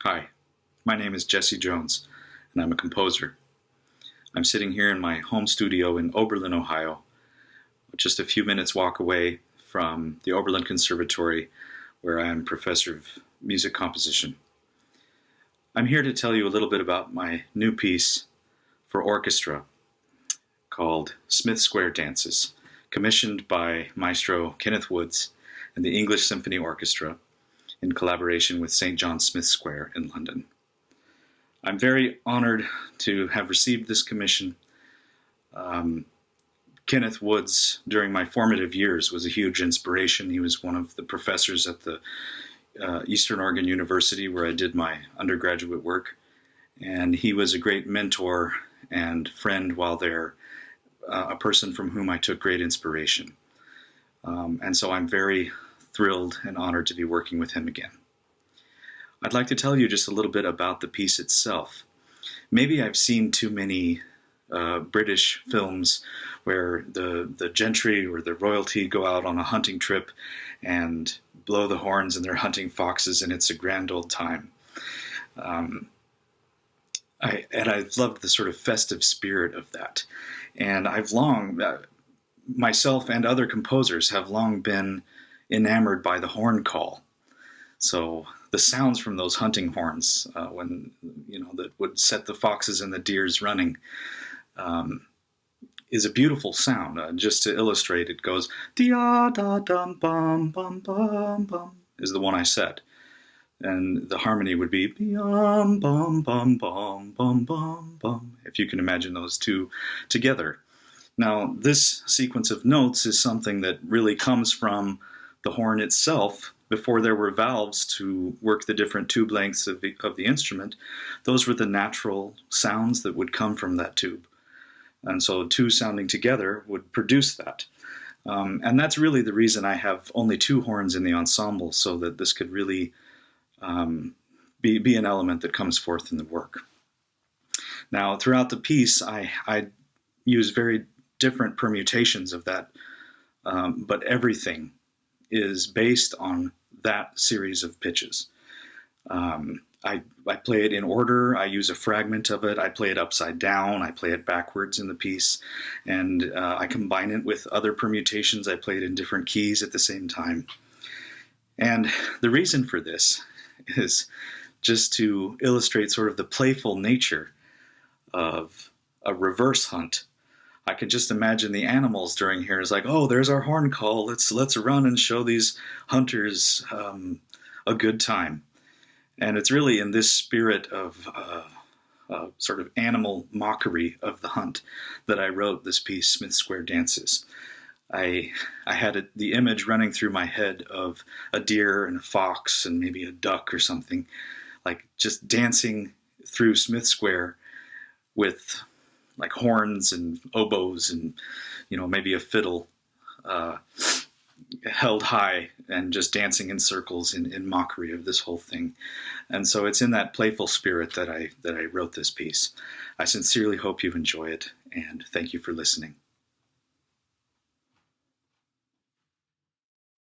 Hi, my name is Jesse Jones, and I'm a composer. I'm sitting here in my home studio in Oberlin, Ohio, just a few minutes walk away from the Oberlin Conservatory, where I am professor of music composition. I'm here to tell you a little bit about my new piece for orchestra called Smith Square Dances, commissioned by Maestro Kenneth Woods and the English Symphony Orchestra in collaboration with St. John Smith Square in London. I'm very honored to have received this commission. Kenneth Woods, during my formative years, was a huge inspiration. He was one of the professors at the Eastern Oregon University where I did my undergraduate work, and he was a great mentor and friend while there, a person from whom I took great inspiration. And so I'm very thrilled and honored to be working with him again. I'd like to tell you just a little bit about the piece itself. Maybe I've seen too many British films where the gentry or the royalty go out on a hunting trip and blow the horns and they're hunting foxes, and it's a grand old time. I've loved the sort of festive spirit of that. And I've long, myself and other composers have long been enamored by the horn call. So the sounds from those hunting horns, that would set the foxes and the deers running, is a beautiful sound. Just to illustrate, it goes dia da dum bum bum bum bum is the one I said, and the harmony would be bum bum bum bum bum bum bum. If you can imagine those two together. Now, this sequence of notes is something that really comes from the horn itself. Before there were valves to work the different tube lengths of the instrument, those were the natural sounds that would come from that tube. And so two sounding together would produce that. And that's really the reason I have only two horns in the ensemble, so that this could really be an element that comes forth in the work. Now, throughout the piece, I use very different permutations of that, but everything is based on that series of pitches. I play it in order. I use a fragment of it. I play it upside down. I play it backwards in the piece. And I combine it with other permutations. I play it in different keys at the same time. And the reason for this is just to illustrate sort of the playful nature of a reverse hunt. I can just imagine the animals during here is like, oh, there's our horn call. Let's run and show these hunters a good time. And it's really in this spirit of sort of animal mockery of the hunt that I wrote this piece, Smith Square Dances. I had the image running through my head of a deer and a fox and maybe a duck or something, like just dancing through Smith Square with like horns and oboes and, maybe a fiddle held high and just dancing in circles in mockery of this whole thing. And so it's in that playful spirit that I wrote this piece. I sincerely hope you enjoy it, and thank you for listening.